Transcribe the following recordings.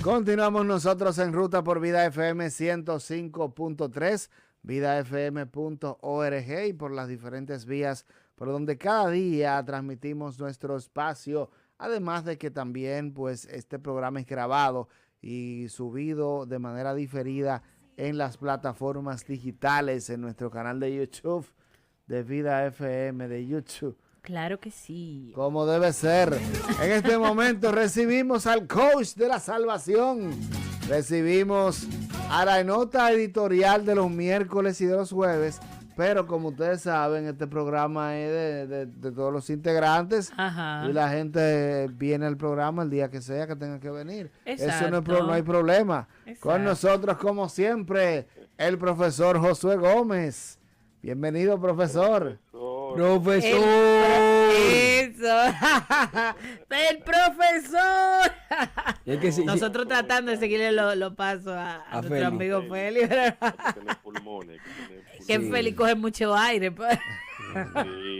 Continuamos nosotros en ruta por Vida FM 105.3, vidafm.org y por las diferentes vías por donde cada día transmitimos nuestro espacio. Además de que también pues este programa es grabado y subido de manera diferida en las plataformas digitales, en nuestro canal de YouTube de Vida FM de YouTube. Claro que sí. Como debe ser. En este momento recibimos al coach de la salvación. Recibimos a la nota editorial de los miércoles y de los jueves. Pero como ustedes saben, este programa es de todos los integrantes. Ajá. Y la gente viene al programa el día que sea que tenga que venir. Exacto. Eso no hay problema. Exacto. Con nosotros, como siempre, el profesor Josué Gómez. Bienvenido, profesor. Profesor. Eso. El profesor. Es que sí, Nosotros tratando de seguirle los pasos a nuestro Félix. amigo Félix. Que Sí. Félix coge mucho aire. Pues. Sí,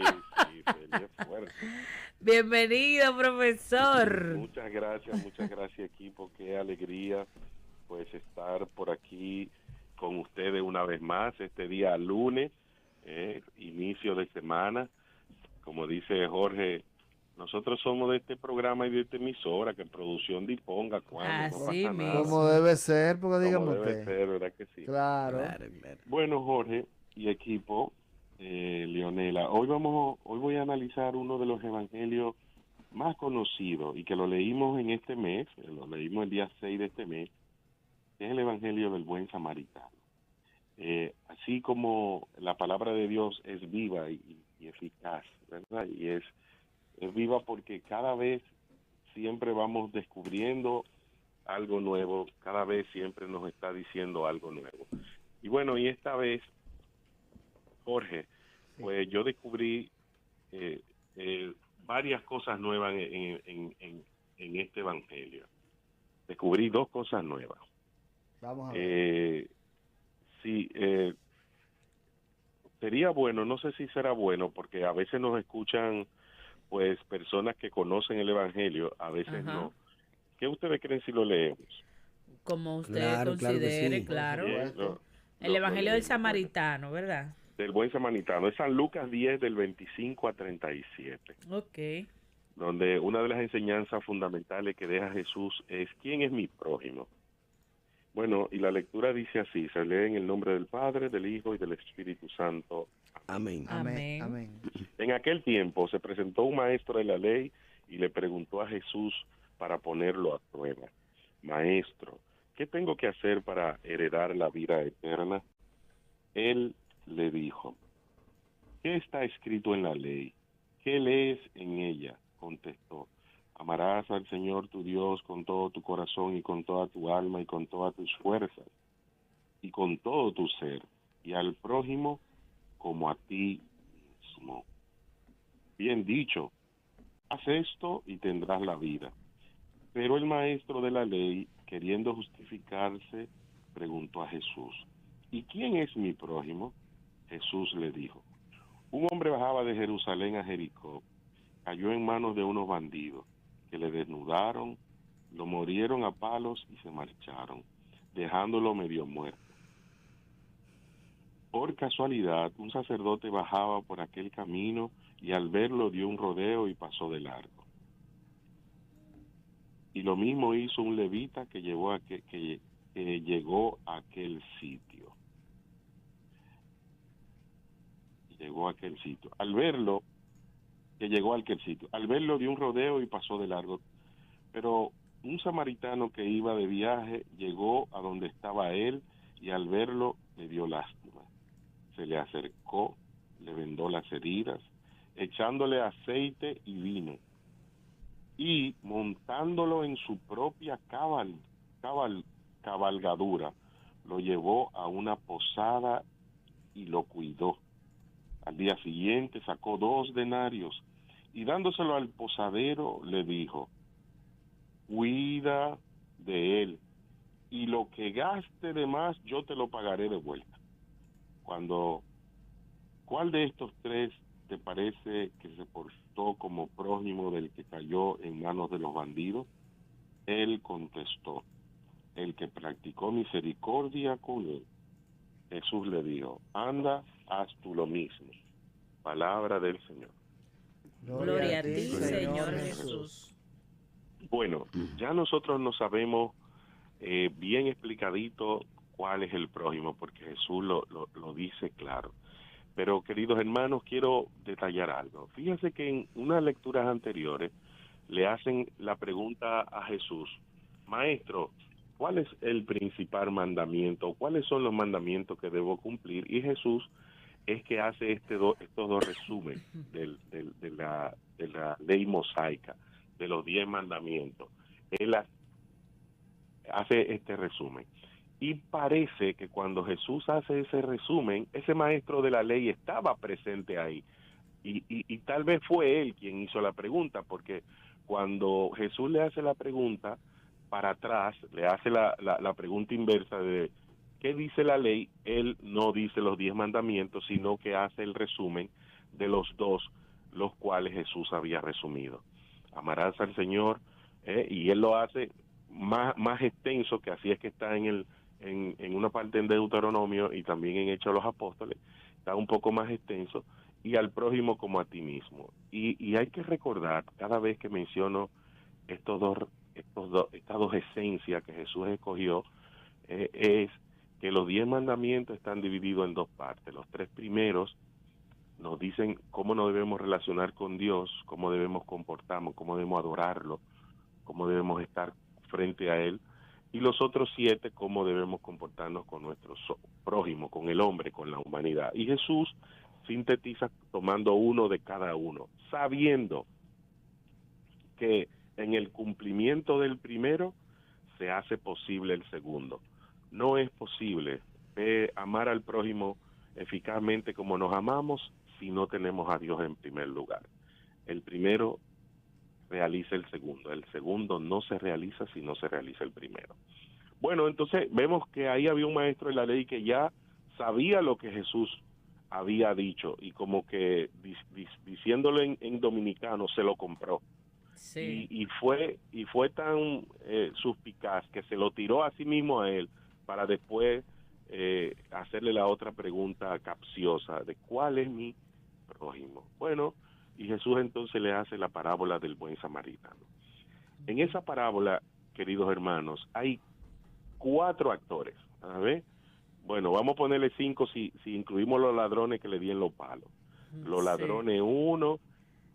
Félix es fuerte. Bienvenido, profesor. Muchas gracias equipo, qué alegría pues estar por aquí con ustedes una vez más, este día lunes, inicio de semana, como dice Jorge, nosotros somos de este programa y de esta emisora que en producción disponga cuando no Así pasa mismo. nada. Como debe ser, porque dígame Como debe usted. ser, ¿verdad que sí? Claro. Bueno, Jorge y equipo, Leonela, hoy voy a analizar uno de los evangelios más conocidos y que lo leímos en este mes, lo leímos el día 6 de este mes, es el evangelio del buen samaritano. Así como la palabra de Dios es viva y eficaz, ¿verdad? Y es viva porque cada vez siempre vamos descubriendo algo nuevo, cada vez siempre nos está diciendo algo nuevo. Y bueno, y esta vez, Jorge, pues yo descubrí varias cosas nuevas en este evangelio. Descubrí dos cosas nuevas. Vamos a ver. Sí, sería bueno, no sé si será bueno, porque a veces nos escuchan pues personas que conocen el evangelio, a veces Ajá. no. ¿Qué ustedes creen si lo leemos? Como usted Claro, claro que considere, sí. claro. Bien, El evangelio del leemos. samaritano, ¿verdad? Del buen samaritano. Es San Lucas 10 del 25 a 37, Ok. donde una de las enseñanzas fundamentales que deja Jesús es ¿quién es mi prójimo? Bueno, y la lectura dice así, se lee en el nombre del Padre, del Hijo y del Espíritu Santo. Amén. Amén. Amén. En aquel tiempo se presentó un maestro de la ley y le preguntó a Jesús para ponerlo a prueba. Maestro, ¿qué tengo que hacer para heredar la vida eterna? Él le dijo, ¿qué está escrito en la ley? ¿Qué lees en ella? Contestó, amarás al Señor tu Dios con todo tu corazón y con toda tu alma y con todas tus fuerzas y con todo tu ser, y al prójimo como a ti mismo. Bien dicho, haz esto y tendrás la vida. Pero el maestro de la ley, queriendo justificarse, preguntó a Jesús, ¿y quién es mi prójimo? Jesús le dijo, un hombre bajaba de Jerusalén a Jericó, cayó en manos de unos bandidos, que le desnudaron, lo morieron a palos y se marcharon, dejándolo medio muerto. Por casualidad, un sacerdote bajaba por aquel camino y al verlo dio un rodeo y pasó de largo. Y lo mismo hizo un levita que llegó a aquel sitio. Al verlo dio un rodeo y pasó de largo. Pero un samaritano que iba de viaje llegó a donde estaba él y al verlo le dio lástima. Se le acercó, le vendó las heridas, echándole aceite y vino, y montándolo en su propia cabalgadura, lo llevó a una posada y lo cuidó. Al día siguiente sacó 2 denarios y dándoselo al posadero le dijo, cuida de él y lo que gaste de más yo te lo pagaré de vuelta. ¿Cuál de estos 3 te parece que se portó como prójimo del que cayó en manos de los bandidos? Él contestó, el que practicó misericordia con él. Jesús le dijo, anda, haz tú lo mismo. Palabra del Señor. Gloria a ti, Señor Jesús. Bueno, ya nosotros no sabemos bien explicadito cuál es el prójimo, porque Jesús lo dice claro. Pero, queridos hermanos, quiero detallar algo. Fíjense que en unas lecturas anteriores le hacen la pregunta a Jesús, Maestro, ¿cuál es el principal mandamiento? ¿Cuáles son los mandamientos que debo cumplir? Y Jesús es que hace estos dos resúmenes de la ley mosaica, de los 10 mandamientos. Él hace este resumen. Y parece que cuando Jesús hace ese resumen, ese maestro de la ley estaba presente ahí. Y tal vez fue él quien hizo la pregunta, porque cuando Jesús le hace la pregunta para atrás, le hace la pregunta inversa de ¿qué dice la ley? Él no dice los 10 mandamientos, sino que hace el resumen de los 2, los cuales Jesús había resumido. Amarás al Señor, y él lo hace más extenso, que así es que está en una parte en Deuteronomio y también en Hechos de los Apóstoles, está un poco más extenso, y al prójimo como a ti mismo. Y hay que recordar, cada vez que menciono estas dos esencias que Jesús escogió, es que los 10 mandamientos están divididos en 2 partes. Los 3 primeros nos dicen cómo nos debemos relacionar con Dios, cómo debemos comportarnos, cómo debemos adorarlo, cómo debemos estar frente a Él, y los otros 7, cómo debemos comportarnos con nuestro prójimo, con el hombre, con la humanidad. Y Jesús sintetiza tomando uno de cada uno, sabiendo que en el cumplimiento del primero se hace posible el segundo. No es posible amar al prójimo eficazmente como nos amamos si no tenemos a Dios en primer lugar. El primero realiza el segundo no se realiza si no se realiza el primero. Bueno, entonces vemos que ahí había un maestro de la ley que ya sabía lo que Jesús había dicho y como que diciéndolo en dominicano se lo compró. Sí. Y fue tan suspicaz que se lo tiró a sí mismo a él para después hacerle la otra pregunta capciosa de ¿cuál es mi prójimo? Bueno, y Jesús entonces le hace la parábola del buen samaritano. En esa parábola, queridos hermanos, hay 4 actores. A ver, bueno, vamos a ponerle 5 si incluimos los ladrones que le dieron los palos. Los ladrones es uno,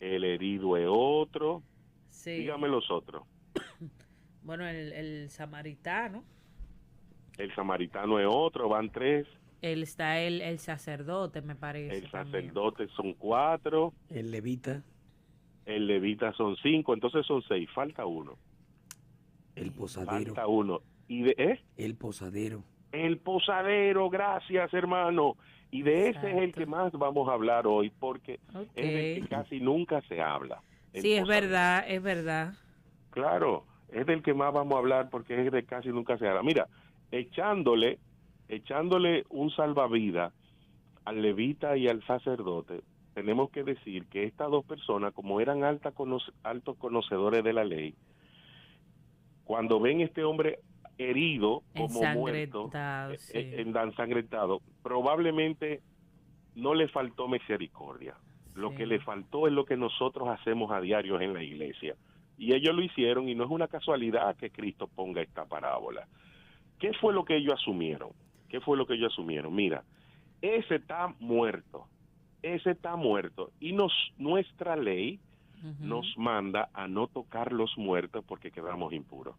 el herido es otro. Sí. Dígame los otros. Bueno, el samaritano. El samaritano es otro, van 3. Está el sacerdote, me parece. El sacerdote son 4. El levita. El levita son 5, entonces son 6. Falta uno. El posadero. Falta uno. El posadero. El posadero, gracias, hermano. Y de ese es el que más vamos a hablar hoy, porque es del que casi nunca se habla. Sí, es verdad, es verdad. Claro, es del que más vamos a hablar porque es de casi nunca se habla. Mira, echándole un salvavidas al levita y al sacerdote, tenemos que decir que estas 2 personas, como eran altos conocedores de la ley, cuando ven este hombre herido, como muerto, ensangrentado, probablemente no le faltó misericordia. Lo que le faltó es lo que nosotros hacemos a diario en la iglesia. Y ellos lo hicieron, y no es una casualidad que Cristo ponga esta parábola. ¿Qué fue lo que ellos asumieron? Mira, ese está muerto. Y nuestra ley nos manda a no tocar los muertos porque quedamos impuros.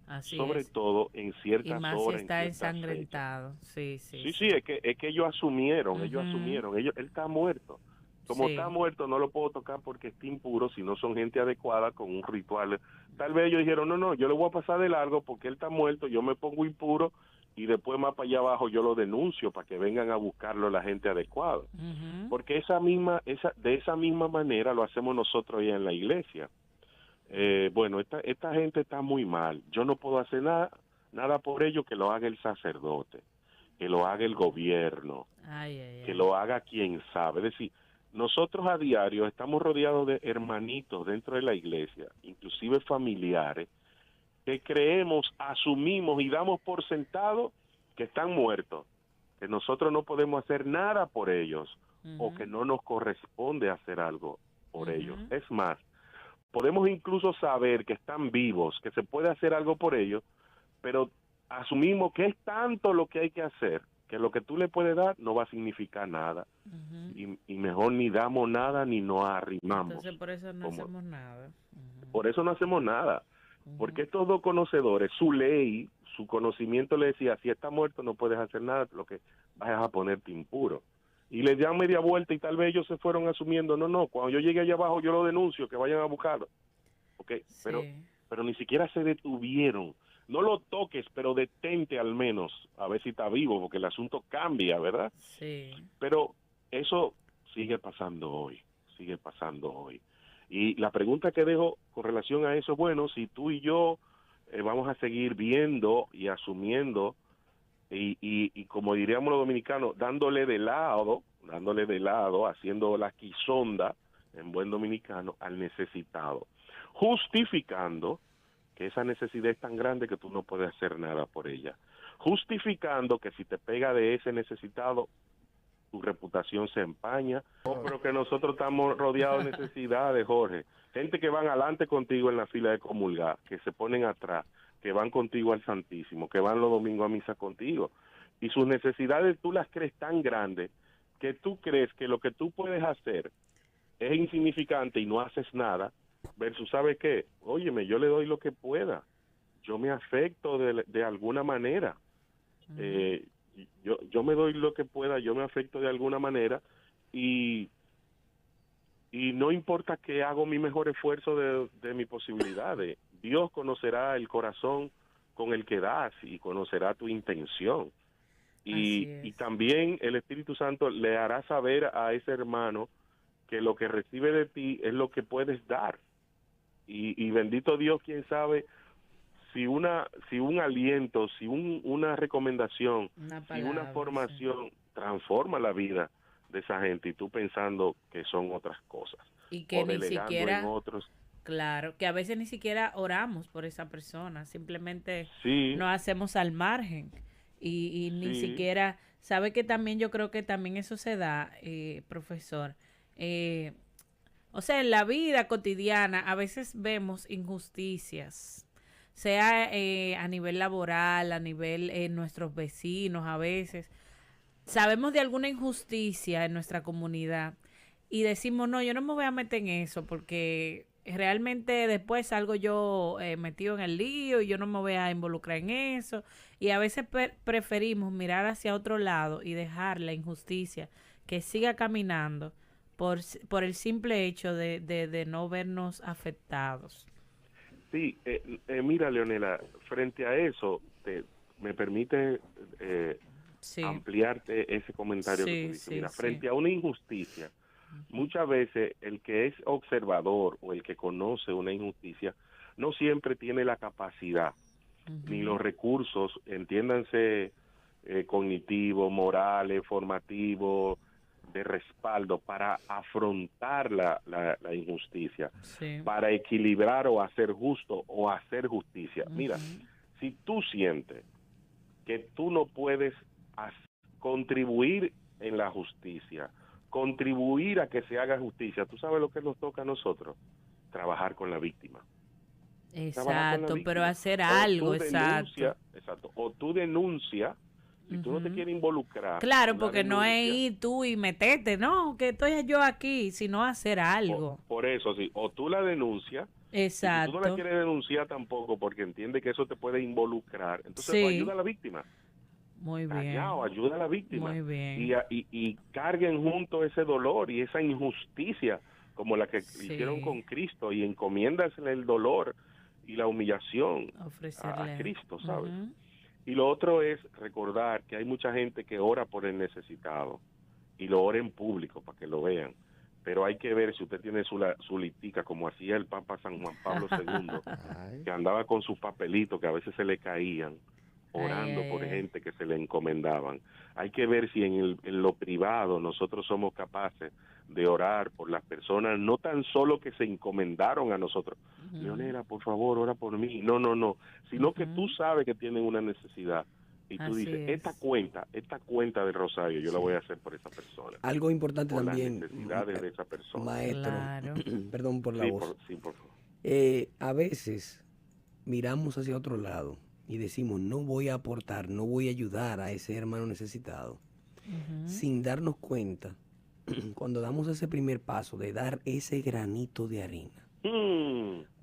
Así sobre es. todo en ciertas y más horas. Si está ensangrentado. Sí. Sí, es que ellos asumieron, él está muerto. Como está muerto, no lo puedo tocar porque está impuro, si no son gente adecuada con un ritual. Tal vez ellos dijeron, no, yo le voy a pasar de largo porque él está muerto, yo me pongo impuro y después más para allá abajo yo lo denuncio para que vengan a buscarlo la gente adecuada. Porque de esa misma manera lo hacemos nosotros ya en la iglesia. Bueno, esta gente está muy mal. Yo no puedo hacer nada por ello, que lo haga el sacerdote, que lo haga el gobierno, que lo haga quien sabe. Es decir, nosotros a diario estamos rodeados de hermanitos dentro de la iglesia, inclusive familiares, que creemos, asumimos y damos por sentado que están muertos, que nosotros no podemos hacer nada por ellos o que no nos corresponde hacer algo por ellos. Es más, podemos incluso saber que están vivos, que se puede hacer algo por ellos, pero asumimos que es tanto lo que hay que hacer, que lo que tú le puedes dar no va a significar nada. Y mejor ni damos nada ni nos arrimamos. Entonces por eso no hacemos nada. Por eso no hacemos nada. Porque estos dos conocedores, su ley, su conocimiento le decía, si está muerto no puedes hacer nada, lo que vas a ponerte impuro. Y le dan media vuelta y tal vez ellos se fueron asumiendo, no, cuando yo llegue allá abajo yo lo denuncio, que vayan a buscarlo. Okay, sí. pero ni siquiera se detuvieron. No lo toques, pero detente al menos, a ver si está vivo, porque el asunto cambia, ¿verdad? Sí. Pero eso sigue pasando hoy. Y la pregunta que dejo con relación a eso, bueno, si tú y yo vamos a seguir viendo y asumiendo y como diríamos los dominicanos, dándole de lado, haciendo la quizonda en buen dominicano al necesitado, justificando que esa necesidad es tan grande que tú no puedes hacer nada por ella, justificando que si te pega de ese necesitado, tu reputación se empaña. Pero que nosotros estamos rodeados de necesidades, Jorge. Gente que van adelante contigo en la fila de comulgar, que se ponen atrás, que van contigo al Santísimo, que van los domingos a misa contigo. Y sus necesidades tú las crees tan grandes que tú crees que lo que tú puedes hacer es insignificante y no haces nada, versus, ¿sabe qué? Óyeme, yo le doy lo que pueda. Yo me afecto de alguna manera. Yo me doy lo que pueda, yo me afecto de alguna manera y no importa que hago mi mejor esfuerzo de mi posibilidades. Dios conocerá el corazón con el que das y conocerá tu intención. Y también el Espíritu Santo le hará saber a ese hermano que lo que recibe de ti es lo que puedes dar. Y bendito Dios, quién sabe si un aliento, si una recomendación, si una formación transforma la vida de esa gente y tú pensando que son otras cosas. Y que o ni siquiera, en otros. Claro, que a veces ni siquiera oramos por esa persona, simplemente Sí. nos hacemos al margen y ni Sí. siquiera, sabe que también yo creo que también eso se da, profesor, o sea, en la vida cotidiana a veces vemos injusticias, sea a nivel laboral, a nivel nuestros vecinos, a veces sabemos de alguna injusticia en nuestra comunidad y decimos, no, yo no me voy a meter en eso porque realmente después salgo yo metido en el lío y yo no me voy a involucrar en eso. Y a veces preferimos mirar hacia otro lado y dejar la injusticia que siga caminando por el simple hecho de no vernos afectados. Sí, mira, Leonela, frente a eso, me permite ampliarte ese comentario que tú dices. Mira, frente a una injusticia, muchas veces el que es observador o el que conoce una injusticia no siempre tiene la capacidad ni los recursos, entiéndanse, cognitivos, morales, formativos, de respaldo para afrontar la injusticia, para equilibrar o hacer justo o hacer justicia. Mira, si tú sientes que tú no puedes contribuir en la justicia, contribuir a que se haga justicia, ¿tú sabes lo que nos toca a nosotros? Trabajar con la víctima. Exacto, pero hacer algo, exacto. O tú denuncias, si tú no te quieres involucrar. Claro, porque no es ir tú y meterte, no, que estoy yo aquí, sino hacer algo. Por eso, sí, o tú la denuncias. Exacto. Si tú no la quieres denunciar tampoco porque entiende que eso te puede involucrar, entonces pues, ayuda a la víctima. Muy bien. Callao, ayuda a la víctima. Muy bien. Y carguen junto ese dolor y esa injusticia como la que hicieron con Cristo y encomiéndasele el dolor y la humillación a Cristo, ¿sabes? Y lo otro es recordar que hay mucha gente que ora por el necesitado y lo ora en público para que lo vean. Pero hay que ver si usted tiene su litica, como hacía el Papa San Juan Pablo II, que andaba con sus papelitos que a veces se le caían, orando Ay, por ay. gente que se le encomendaban. Hay que ver si en lo privado nosotros somos capaces de orar por las personas, no tan solo que se encomendaron a nosotros. Ujú, Leonela, por favor, ora por mí. No, no, no. Sino que tú ujú. sabes que tienen una necesidad. Y tú Así dices, esta es. cuenta del rosario, yo la voy a hacer por esa persona, Algo importante por las también, necesidades de esa persona. maestro, Claro. perdón por la Sí, voz. sí, por favor. A veces miramos hacia otro lado y decimos, no voy a aportar, no voy a ayudar a ese hermano necesitado, Ujú. sin darnos cuenta, cuando damos ese primer paso de dar ese granito de arena,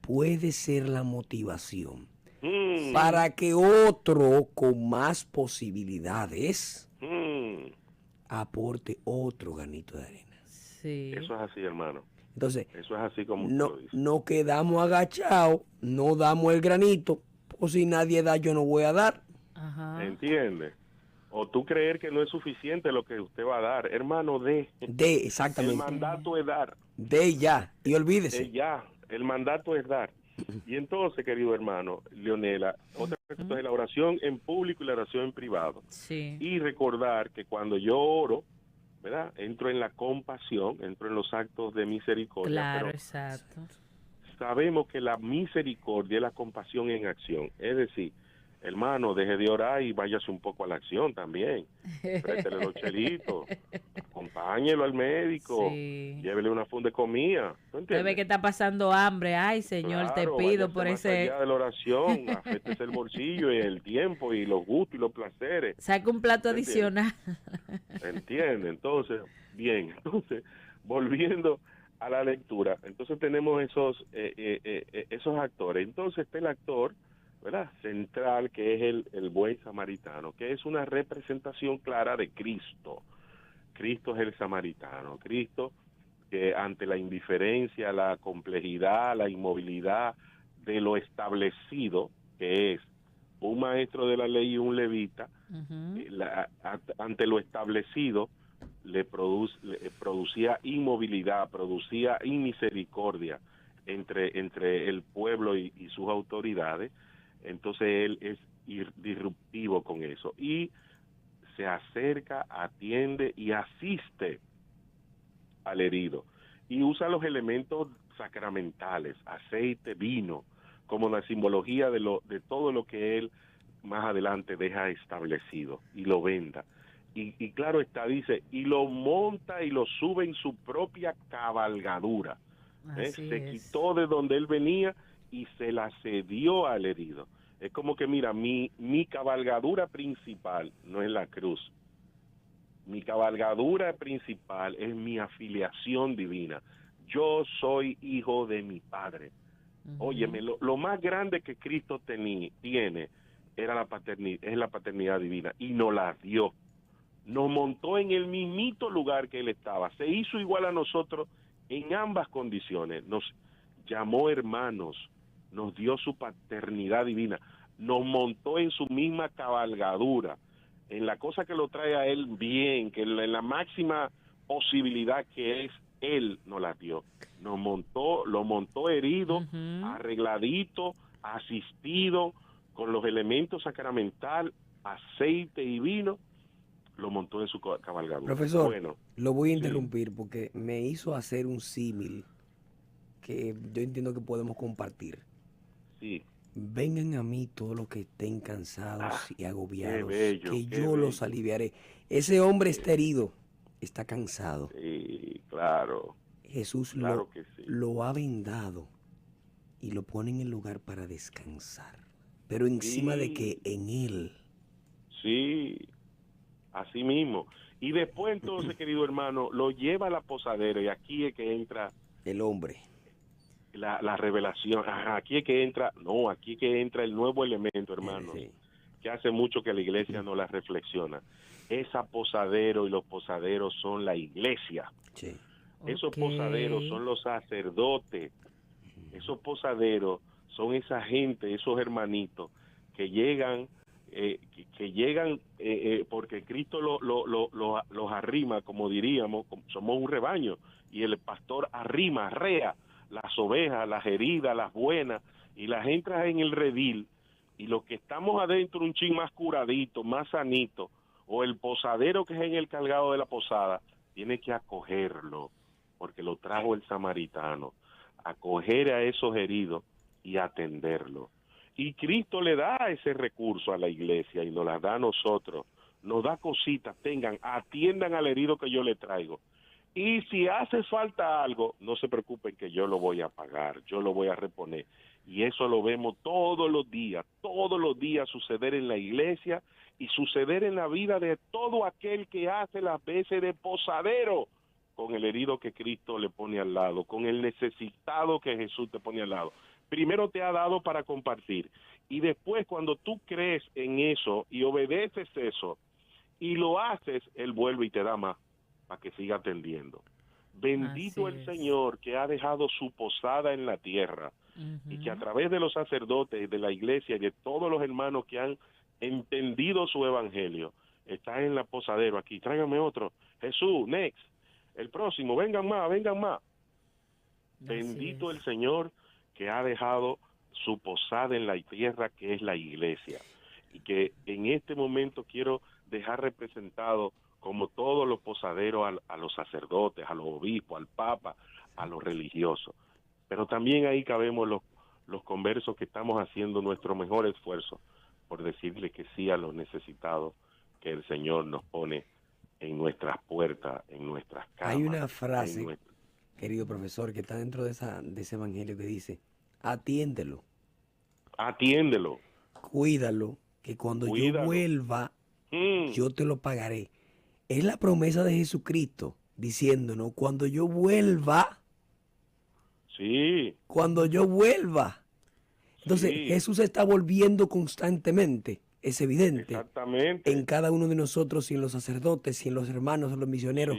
puede ser la motivación Sí. para que otro con más posibilidades aporte otro granito de arena. Sí. Eso es así, hermano. Entonces, Eso es así como usted no, lo dice. no quedamos agachados, no damos el granito, pues si nadie da, yo no voy a dar. Ajá. ¿Entiende? O tú creer que no es suficiente lo que usted va a dar. Hermano, De, el exactamente, mandato es dar. de ya, y olvídese. Ya, el mandato es dar. Y entonces, querido hermano, Leonela, otra cosa es la oración en público y la oración en privado. Sí. Y recordar que cuando yo oro, ¿verdad? Entro en la compasión, entro en los actos de misericordia. Claro, Pero exacto. sabemos que la misericordia es la compasión en acción. Es decir, hermano, deje de orar y váyase un poco a la acción también. Préstele los chelitos, acompáñelo al médico, Sí. llévele una funda de comida. ¿Tú Usted ve entiendes? que está pasando hambre. Ay, Señor, te Claro, pido váyase por más ese... allá de la oración, afétese el bolsillo y el tiempo y los gustos y los placeres. Saca un plato ¿Tú entiendes? adicional. ¿Entiende? Entonces, bien, entonces, volviendo a la lectura, entonces tenemos esos actores. Entonces está el actor, ¿verdad? Central, que es el buen samaritano, que es una representación clara de Cristo. Cristo es el samaritano. Cristo, que ante la indiferencia, la complejidad, la inmovilidad de lo establecido, que es un maestro de la ley y un levita, Ujú. ante lo establecido le producía inmovilidad, producía inmisericordia entre el pueblo y sus autoridades. Entonces él es disruptivo con eso y se acerca, atiende y asiste al herido y usa los elementos sacramentales, aceite, vino, como la simbología de todo lo que él más adelante deja establecido y lo venda. Y claro está, dice, y lo monta y lo sube en su propia cabalgadura. Así Se es. quitó de donde él venía y se la cedió al herido. Es como que, mira, mi cabalgadura principal no es la cruz. Mi cabalgadura principal es mi afiliación divina. Yo soy hijo de mi Padre. Ujú. Óyeme, lo más grande que Cristo tiene era es la paternidad divina y nos la dio. Nos montó en el mismito lugar que él estaba. Se hizo igual a nosotros en ambas condiciones. Nos llamó hermanos, nos dio su paternidad divina, nos montó en su misma cabalgadura, en la cosa que lo trae a él bien, que en la máxima posibilidad que es él nos la dio. Lo montó herido, Ujú. arregladito, asistido, con los elementos sacramental, aceite y vino, lo montó en su cabalgadura. Profesor, Bueno, lo voy a sí, interrumpir porque me hizo hacer un símil que yo entiendo que podemos compartir. sí. Vengan a mí todos los que estén cansados y Qué agobiados, bello, que qué yo los bello. aliviaré. Ese hombre está herido, está cansado. Sí, claro, Jesús claro que sí. lo ha vendado y lo pone en el lugar para descansar. Pero encima de que en él, Sí, así mismo. Y después entonces, querido hermano, lo lleva a la posadera y aquí es que entra el hombre, la revelación. Ajá, aquí es que entra el nuevo elemento, hermanos, sí, que hace mucho que la iglesia no la reflexiona. Esa posadero y los posaderos son la iglesia. sí. Esos Ok. posaderos son los sacerdotes. Esos posaderos son esa gente, esos hermanitos que llegan, porque Cristo los arrima, como diríamos, somos un rebaño, y el pastor arrea las ovejas, las heridas, las buenas, y las entra en el redil y los que estamos adentro un chin más curadito, más sanito, o el posadero que es en el cargado de la posada, tiene que acogerlo, porque lo trajo el samaritano, acoger a esos heridos y atenderlo. Y Cristo le da ese recurso a la iglesia y nos la da a nosotros, nos da cositas, atiendan al herido que yo le traigo. Y si hace falta algo, no se preocupen que yo lo voy a pagar, yo lo voy a reponer. Y eso lo vemos todos los días suceder en la iglesia y suceder en la vida de todo aquel que hace las veces de posadero con el herido que Cristo le pone al lado, con el necesitado que Jesús te pone al lado. Primero te ha dado para compartir y después cuando tú crees en eso y obedeces eso y lo haces, Él vuelve y te da más para que siga atendiendo. Bendito el Señor que ha dejado su posada en la tierra y que a través de los sacerdotes, de la iglesia y de todos los hermanos que han entendido su evangelio, está en la posadero aquí. Tráigame otro. Jesús, next. El próximo, vengan más, vengan más. Bendito el Señor que ha dejado su posada en la tierra, que es la iglesia. Y que en este momento quiero dejar representado como todos los posaderos a los sacerdotes, a los obispos, al papa, a los religiosos. Pero también ahí cabemos los conversos que estamos haciendo nuestro mejor esfuerzo por decirle que sí a los necesitados que el Señor nos pone en nuestras puertas, en nuestras casas. Hay una frase, querido profesor, que está dentro de ese evangelio que dice, atiéndelo. Atiéndelo. Cuídalo, que cuando yo vuelva, yo te lo pagaré. Es la promesa de Jesucristo diciéndonos, cuando yo vuelva, cuando yo vuelva. Entonces, Jesús está volviendo constantemente, es evidente. Exactamente. En cada uno de nosotros, y en los sacerdotes, y en los hermanos, en los misioneros.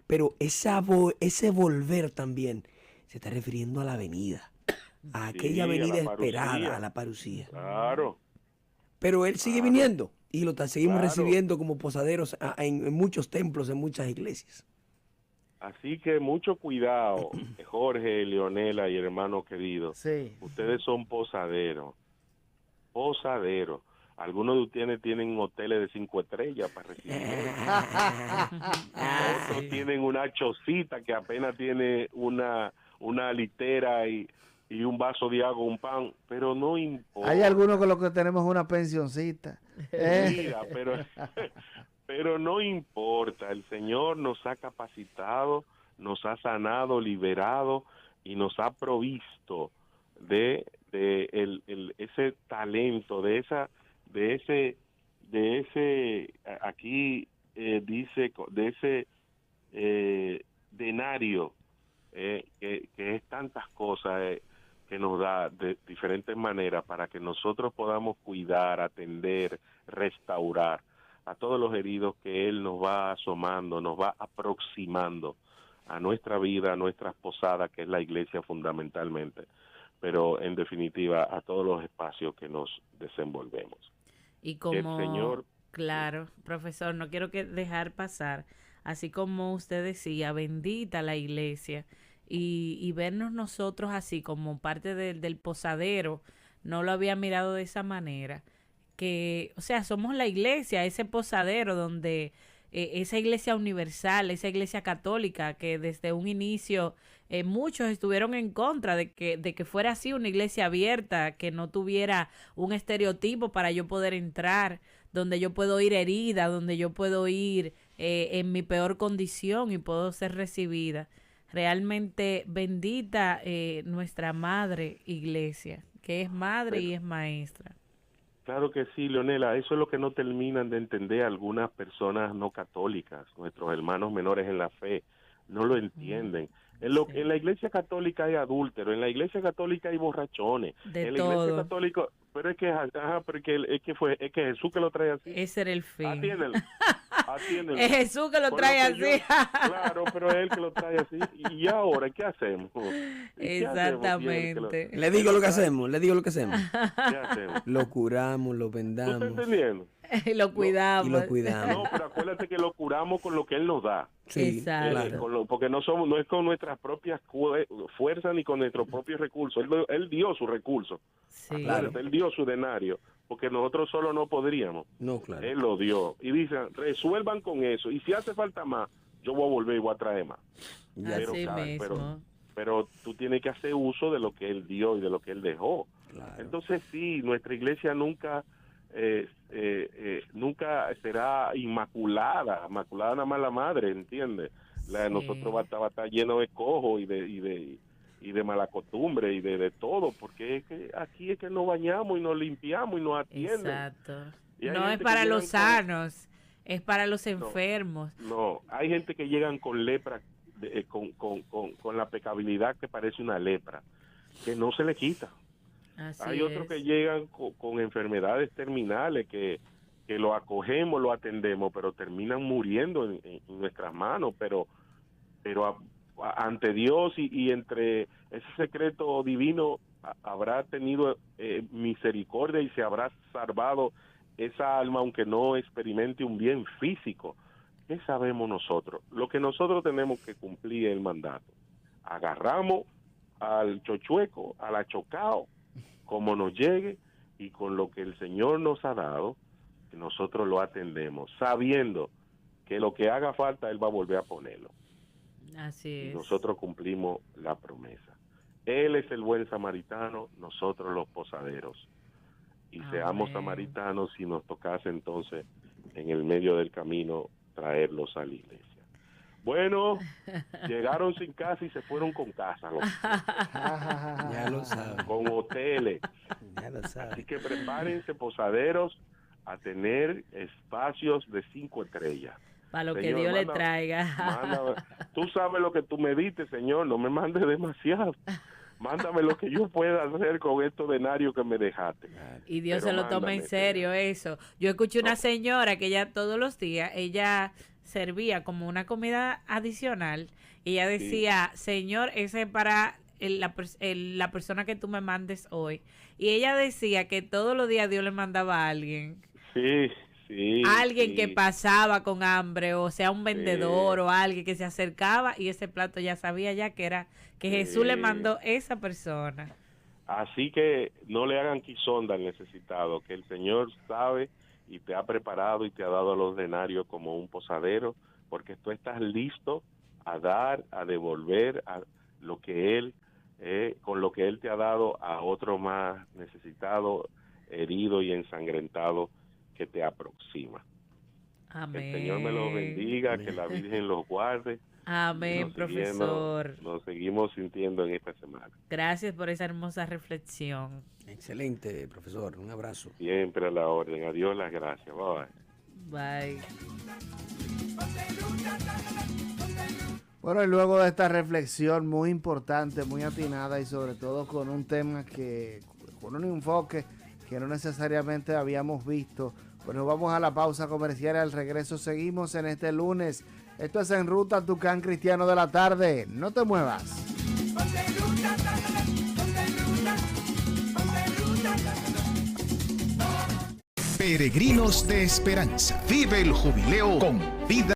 Pero ese volver también se está refiriendo a la venida, a aquella venida esperada, a la parucía. Claro. Pero Él sigue viniendo y lo seguimos recibiendo como posaderos en muchos templos, en muchas iglesias. Así que mucho cuidado, Jorge, Leonela y hermanos queridos. Sí. Ustedes son posaderos. Posaderos. Algunos de ustedes tienen hoteles de 5 estrellas para recibir. Otros tienen una chocita que apenas tiene una litera y un vaso de agua, un pan, pero no importa. Hay algunos con los que tenemos una pensioncita. Mira, pero no importa, el Señor nos ha capacitado, nos ha sanado, liberado y nos ha provisto de ese talento, de ese aquí dice, de ese denario que es tantas cosas que nos da de diferentes maneras para que nosotros podamos cuidar, atender, restaurar a todos los heridos que Él nos va asomando, nos va aproximando a nuestra vida, a nuestras posadas, que es la iglesia fundamentalmente, pero en definitiva a todos los espacios que nos desenvolvemos. Y como, el Señor, claro, profesor, no quiero dejar pasar, así como usted decía, bendita la iglesia, y vernos nosotros así como parte del posadero, no lo había mirado de esa manera, que, o sea, somos la iglesia, ese posadero donde esa iglesia universal, esa iglesia católica que desde un inicio muchos estuvieron en contra de que fuera así, una iglesia abierta, que no tuviera un estereotipo para yo poder entrar, donde yo puedo ir herida, donde yo puedo ir en mi peor condición y puedo ser recibida. Realmente bendita nuestra madre iglesia, que es madre y es maestra. Claro que sí, Leonela, eso es lo que no terminan de entender algunas personas no católicas, nuestros hermanos menores en la fe, no lo entienden. En la iglesia católica hay adúlteros, en la iglesia católica hay borrachones, en la iglesia católica, pero es que Jesús que lo trae así. Ese era el fin. Atiéndelo. Es Jesús que lo trae así. Claro, pero es Él que lo trae así. ¿Y ahora qué hacemos? Exactamente. Le digo lo que hacemos. ¿Qué hacemos? Lo curamos, lo ¿Tú vendamos. estás entendiendo? Y lo cuidamos. No, pero acuérdate que lo curamos con lo que Él nos da. Sí, exacto. Porque no es con nuestras propias fuerzas ni con nuestros propios recursos. Él dio sus recursos. Sí. Claro. Él dio su denario, porque nosotros solo no podríamos. No, claro. Él lo dio. Y dicen, resuelvan con eso. Y si hace falta más, yo voy a volver y voy a traer más. Así mismo. Pero tú tienes que hacer uso de lo que Él dio y de lo que Él dejó. Claro. Entonces sí, nuestra iglesia nunca será inmaculada nada más la madre, ¿entiendes? La de nosotros va a estar lleno de cojo y de mala costumbre y de todo, porque es que aquí es que nos bañamos y nos limpiamos y nos atienden. Exacto. No es para los sanos, es para los No, enfermos. No, hay gente que llegan con lepra, con la pecabilidad que parece una lepra, que no se le quita. Así Hay otros es. que llegan con enfermedades terminales que lo acogemos, lo atendemos, pero terminan muriendo en nuestras manos, pero ante Dios y entre ese secreto divino habrá tenido misericordia y se habrá salvado esa alma, aunque no experimente un bien físico. ¿Qué sabemos nosotros? Lo que nosotros tenemos que cumplir es el mandato. Agarramos al chochueco, al achocao, como nos llegue, y con lo que el Señor nos ha dado, nosotros lo atendemos, sabiendo que lo que haga falta, Él va a volver a ponerlo. Así Y es. nosotros cumplimos la promesa. Él es el buen samaritano, nosotros los posaderos. Y Amén. seamos samaritanos si nos tocase entonces en el medio del camino traerlos a la iglesia. Bueno, llegaron sin casa y se fueron con casa. Ya lo saben. Con hoteles. Ya lo saben. Así que prepárense, posaderos, a tener espacios de 5 estrellas. Para lo que Señor, Dios le traiga. Tú sabes lo que tú me diste, Señor, no me mandes demasiado. Mándame lo que yo pueda hacer con estos denarios que me dejaste. Y Dios Pero se lo toma en mándame, serio Señor. eso. Yo escuché una señora que ella todos los días, ella servía como una comida adicional y ella decía, Señor, ese es para la persona que tú me mandes hoy. Y ella decía que todos los días Dios le mandaba a alguien. Sí. Alguien que pasaba con hambre, o sea, un vendedor o alguien que se acercaba y ese plato ya sabía ya que era que Jesús le mandó esa persona. Así que no le hagan quizonda al necesitado, que el Señor sabe y te ha preparado y te ha dado los denarios como un posadero, porque tú estás listo a dar, a devolver a lo que Él, con lo que Él te ha dado a otro más necesitado, herido y ensangrentado que te aproxima. Amén. Que el Señor me los bendiga, que la Virgen los guarde. Amén, profesor. Nos seguimos sintiendo en esta semana. Gracias por esa hermosa reflexión. Excelente, profesor. Un abrazo. Siempre a la orden. Adiós, las gracias. Bye. Bye. Bueno, y luego de esta reflexión muy importante, muy atinada y sobre todo con un tema con un enfoque que no necesariamente habíamos visto. Bueno, vamos a la pausa comercial y al regreso seguimos en este lunes. Esto es En Ruta Tucán Cristiano de la Tarde. No te muevas. Peregrinos de Esperanza. Vive el jubileo con vida.